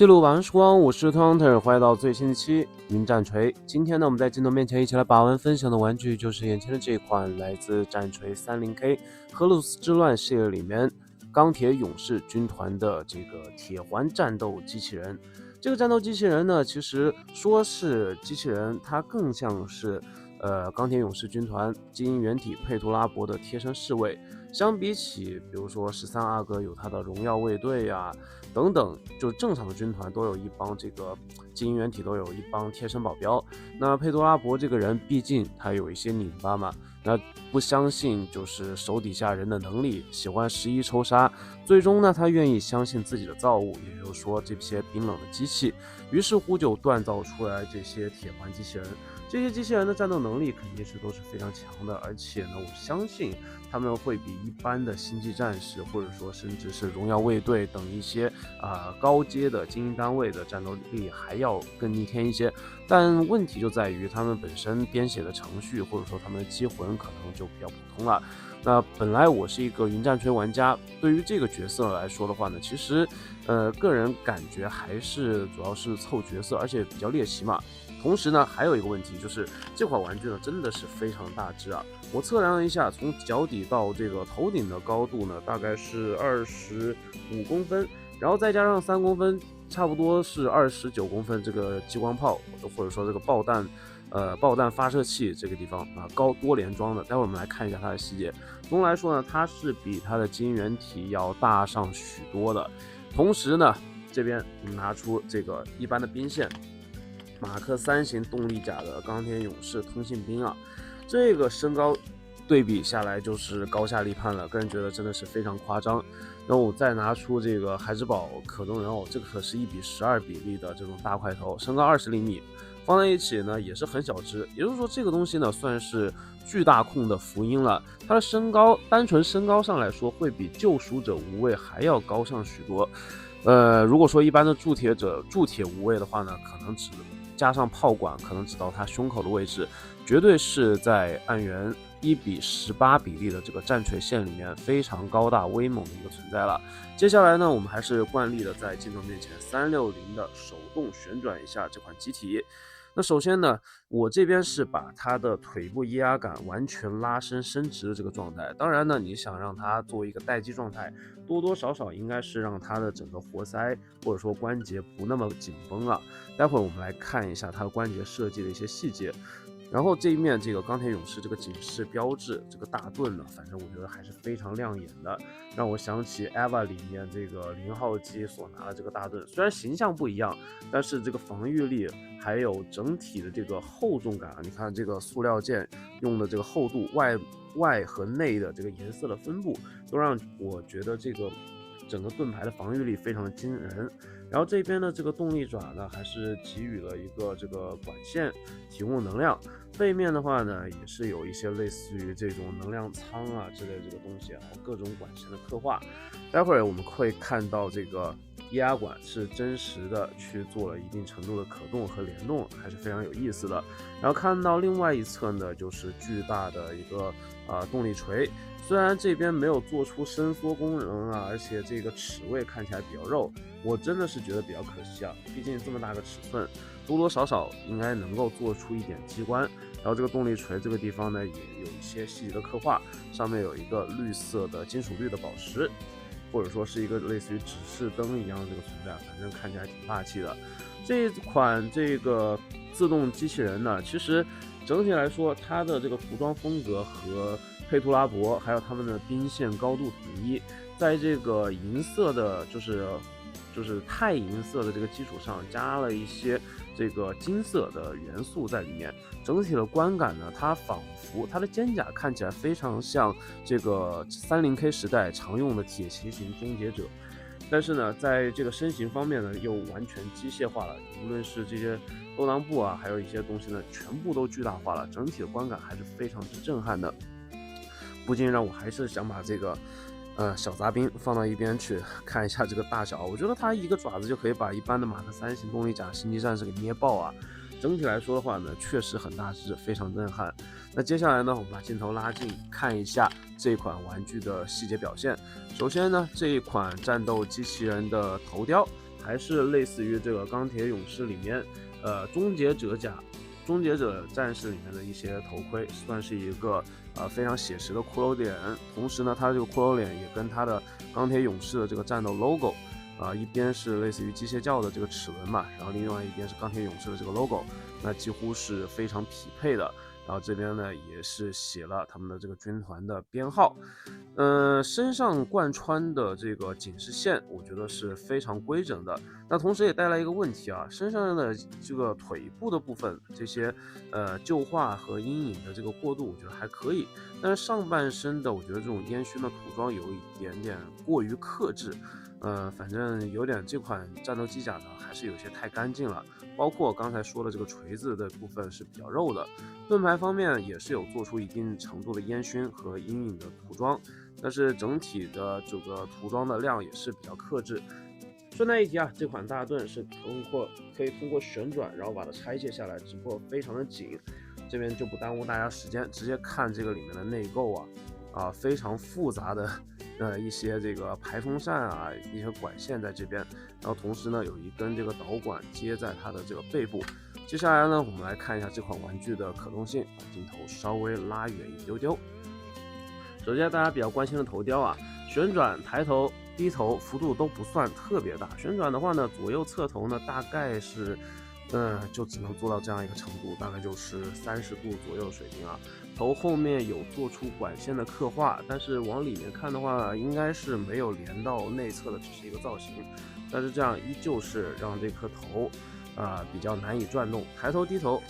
记录晚安时光，我是 Hunter， 欢迎到最新期云战锤。今天呢，我们在镜头面前一起来把玩分享的玩具就是眼前的这款来自战锤 30K 荷鲁斯之乱系列里面钢铁勇士军团的这个铁环战斗机器人。这个战斗机器人呢，其实说是机器人，它更像是钢铁勇士军团基因原体佩图拉伯的贴身侍卫。相比起比如说13阿哥有他的荣耀卫队呀等等，就正常的军团都有一帮这个基因原体，都有一帮贴身保镖。那佩托拉伯这个人毕竟他有一些拧巴嘛，那不相信就是手底下人的能力，喜欢拾遗抽杀，最终呢他愿意相信自己的造物，也就是说这些冰冷的机器，于是乎就锻造出来这些铁环机器人。这些机器人的战斗能力肯定是都是非常强的，而且呢我相信他们会比一般的星际战士，或者说甚至是荣耀卫队等一些高阶的精英单位的战斗力还要更逆天一些。但问题就在于他们本身编写的程序，或者说他们的机魂可能就比较普通了。那本来我是一个云战锤玩家，对于这个角色来说的话呢，其实个人感觉还是主要是凑角色，而且比较猎奇嘛。同时呢，还有一个问题就是这款玩具呢真的是非常大只啊！我测量了一下，从脚底到这个头顶的高度呢，大概是25公分，然后再加上3公分，差不多是29公分。这个激光炮或者说这个爆弹发射器这个地方啊，高多连装的。待会我们来看一下它的细节。总的来说呢，它是比它的基因原体要大上许多的。同时呢，这边我们拿出这个一般的兵线。马克3型动力甲的钢铁勇士通信兵啊，这个身高对比下来就是高下立判了，个人觉得真的是非常夸张。那我再拿出这个孩之宝可动人偶，这个可是1比12比例的这种大块头，身高20厘米，放在一起呢也是很小只，也就是说这个东西呢算是巨大控的福音了。它的身高，单纯身高上来说，会比救赎者无畏还要高上许多。如果说一般的铸铁无畏的话呢，可能只加上炮管，可能只到他胸口的位置，绝对是在暗元1比18比例的这个战锤线里面非常高大威猛的一个存在了。接下来呢，我们还是惯例的在镜头面前360的手动旋转一下这款机体。那首先呢，我这边是把它的腿部液压杆完全拉伸伸直的这个状态。当然呢，你想让它作为一个待机状态，多多少少应该是让它的整个活塞或者说关节不那么紧绷了。待会儿我们来看一下它的关节设计的一些细节。然后这一面这个钢铁勇士这个警示标志，这个大盾呢，反正我觉得还是非常亮眼的，让我想起 EVA 里面这个0号机所拿的这个大盾。虽然形象不一样，但是这个防御力还有整体的这个厚重感啊，你看这个塑料件用的这个厚度，外和内的这个颜色的分布，都让我觉得这个整个盾牌的防御力非常的惊人。然后这边的这个动力爪呢，还是给予了一个这个管线提供能量。背面的话呢，也是有一些类似于这种能量舱啊之类的这个东西，还有各种管线的刻画。待会儿我们会看到这个液压管是真实的去做了一定程度的可动和联动，还是非常有意思的。然后看到另外一侧呢，就是巨大的一个动力锤。虽然这边没有做出伸缩功能啊，而且这个齿位看起来比较肉，我真的是觉得比较可惜啊。毕竟这么大个尺寸，多多少少应该能够做出一点机关。然后这个动力锤这个地方呢，也有一些细节的刻画，上面有一个绿色的金属绿的宝石，或者说是一个类似于指示灯一样的这个存在，反正看起来挺霸气的。这款这个自动机器人呢，其实整体来说，它的这个涂装风格和佩图拉伯还有他们的兵线高度统一，在这个银色的，就是钛银色的这个基础上，加了一些这个金色的元素在里面。整体的观感呢，它仿佛它的肩甲看起来非常像这个30K 时代常用的铁骑型终结者。但是呢，在这个身形方面呢，又完全机械化了，无论是这些兜裆部啊，还有一些东西呢，全部都巨大化了，整体的观感还是非常之震撼的。不禁让我还是想把这个小杂兵放到一边去看一下这个大小。我觉得它一个爪子就可以把一般的马克3型动力甲星际战士给捏爆啊。整体来说的话呢，确实很大只，非常震撼。那接下来呢，我们把镜头拉近看一下这款玩具的细节表现。首先呢，这一款战斗机器人的头雕还是类似于这个钢铁勇士里面终结者战士里面的一些头盔，算是一个非常写实的骷髅脸。同时呢，它这个骷髅脸也跟它的钢铁勇士的这个战斗 logo一边是类似于机械教的这个齿轮嘛，然后另外一边是钢铁勇士的这个 logo， 那几乎是非常匹配的。然后这边呢也是写了他们的这个军团的编号，身上贯穿的这个警示线，我觉得是非常规整的。那同时也带来一个问题啊，身上的这个腿部的部分，这些旧化和阴影的这个过渡，我觉得还可以。但是上半身的，我觉得这种烟熏的涂装有一点点过于克制。反正有点这款战斗机甲呢，还是有些太干净了。包括刚才说的这个锤子的部分是比较肉的，盾牌方面也是有做出一定程度的烟熏和阴影的涂装，但是整体的这个涂装的量也是比较克制。顺带一提啊，这款大盾是可以通过旋转，然后把它拆卸下来，只不过非常的紧。这边就不耽误大家时间，直接看这个里面的内构非常复杂的一些这个排风扇啊，一些管线在这边，然后同时呢有一根这个导管接在它的这个背部。接下来呢，我们来看一下这款玩具的可动性，把镜头稍微拉远一丢丢。首先大家比较关心的头雕旋转、抬头、低头幅度都不算特别大。旋转的话呢，左右侧头呢大概是就只能做到这样一个程度，大概就是30度左右的水平头后面有做出管线的刻画，但是往里面看的话，应该是没有连到内侧的，只是一个造型。但是这样依旧是让这颗头比较难以转动。抬头低头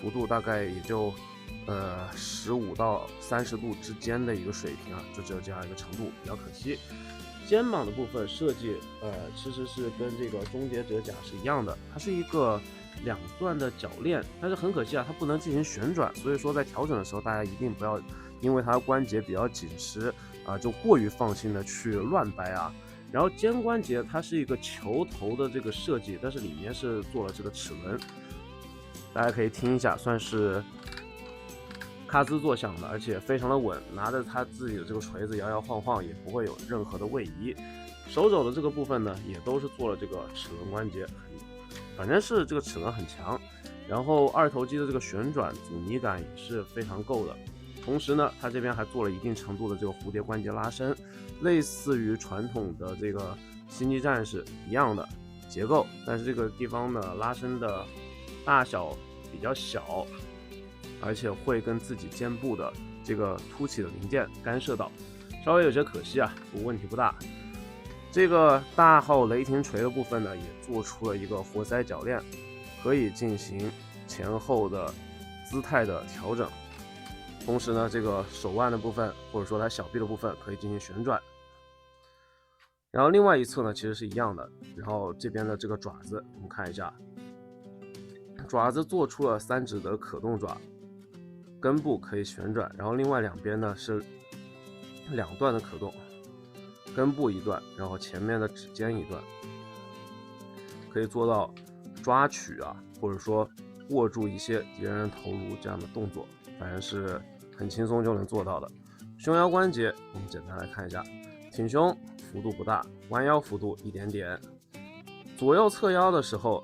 幅度大概也就15到30度之间的一个水平就只有这样一个程度，比较可惜。肩膀的部分设计其实是跟这个终结者甲是一样的，它是一个2段的铰链，但是很可惜它不能进行旋转，所以说在调整的时候大家一定不要因为它的关节比较紧实就过于放心的去乱掰然后肩关节它是一个球头的这个设计，但是里面是做了这个齿轮，大家可以听一下，算是咔吱作响的，而且非常的稳，拿着他自己的这个锤子摇摇晃晃也不会有任何的位移。手肘的这个部分呢，也都是做了这个齿轮关节，反正是这个齿轮很强。然后二头肌的这个旋转阻尼感也是非常够的。同时呢，它这边还做了一定程度的这个蝴蝶关节拉伸，类似于传统的这个星际战士一样的结构，但是这个地方呢拉伸的大小比较小，而且会跟自己肩部的这个凸起的零件干涉到，稍微有些可惜不过问题不大。这个大号雷霆锤的部分呢，也做出了一个活塞铰链，可以进行前后的姿态的调整。同时呢，这个手腕的部分或者说它小臂的部分可以进行旋转。然后另外一侧呢其实是一样的，然后这边的这个爪子我们看一下，爪子做出了3指的可动爪，根部可以旋转，然后另外2边呢是2段的可动，根部1段，然后前面的指尖1段，可以做到抓取或者说握住一些敌人头颅这样的动作，反正是很轻松就能做到的。胸腰关节我们简单来看一下，挺胸幅度不大，弯腰幅度一点点。左右侧腰的时候，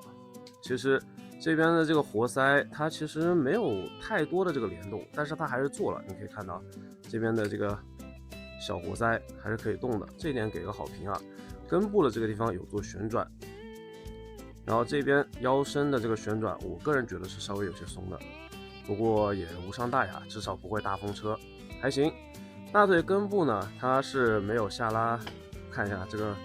其实这边的这个活塞它其实没有太多的这个联动，但是它还是做了，你可以看到这边的这个小活塞还是可以动的，这一点给个好评根部的这个地方有做旋转，然后这边腰身的这个旋转我个人觉得是稍微有些松的，不过也无伤大雅，至少不会大风车，还行。大腿根部呢它是没有下拉，看一下这个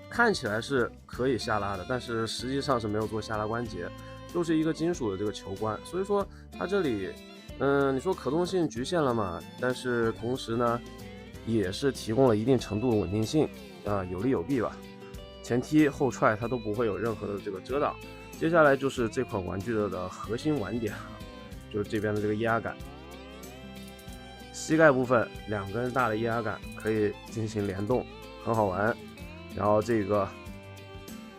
看起来是可以下拉的，但是实际上是没有做下拉关节，就是一个金属的这个球关，所以说它这里你说可动性局限了嘛，但是同时呢也是提供了一定程度的稳定性有利有弊吧，前踢后踹它都不会有任何的这个遮挡。接下来就是这款玩具的核心玩点就是这边的这个液压杆，膝盖部分2根大的液压杆可以进行联动，很好玩。然后这个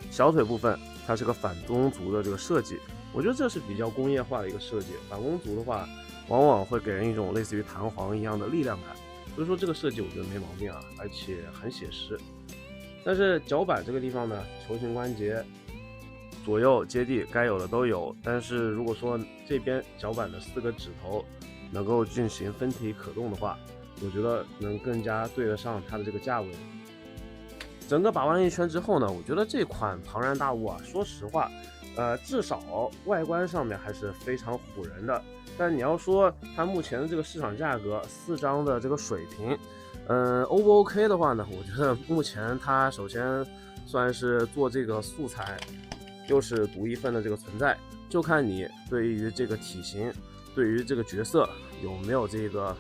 小腿部分它是个反弓足的这个设计，我觉得这是比较工业化的一个设计。反弓足的话往往会给人一种类似于弹簧一样的力量感，所以说这个设计我觉得没毛病而且很写实。但是脚板这个地方呢，球形关节左右接地该有的都有，但是如果说这边脚板的4个指头能够进行分体可动的话，我觉得能更加对得上它的这个价位。整个把玩一圈之后呢，我觉得这款庞然大物啊，说实话，至少外观上面还是非常唬人的。但你要说它目前的这个市场价格，4张的这个水平，O 不 OK 的话呢？我觉得目前它首先算是做这个素材，又是独一份的这个存在，就看你对于这个体型，对于这个角色有没有这个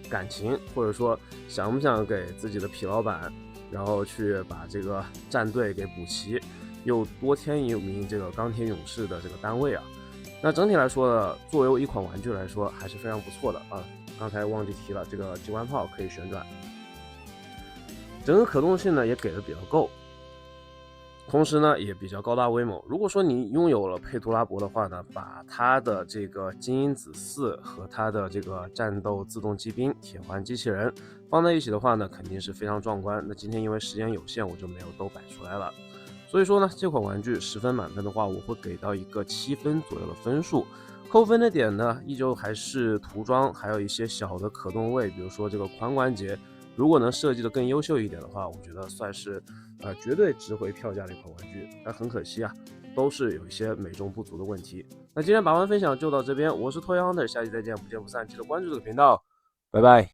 感情，或者说想不想给自己的痞老板，然后去把这个战队给补齐，又多添一名这个钢铁勇士的这个单位啊。那整体来说呢，作为一款玩具来说，还是非常不错的啊。刚才忘记提了，这个机关炮可以旋转，整个可动性呢也给的比较够，同时呢也比较高大威猛。如果说你拥有了佩图拉伯的话呢，把它的这个精英子4和它的这个战斗自动骑兵铁环机器人放在一起的话呢，肯定是非常壮观。那今天因为时间有限，我就没有都摆出来了。所以说呢，这款玩具10分满分的话，我会给到一个7分左右的分数。扣分的点呢，依旧还是涂装，还有一些小的可动位，比如说这个髋关节，如果能设计的更优秀一点的话，我觉得算是绝对值回票价的一款玩具。但很可惜啊，都是有一些美中不足的问题。那今天把玩分享就到这边，我是拖羊 Hunter，下期再见，不见不散，记得关注这个频道，拜拜。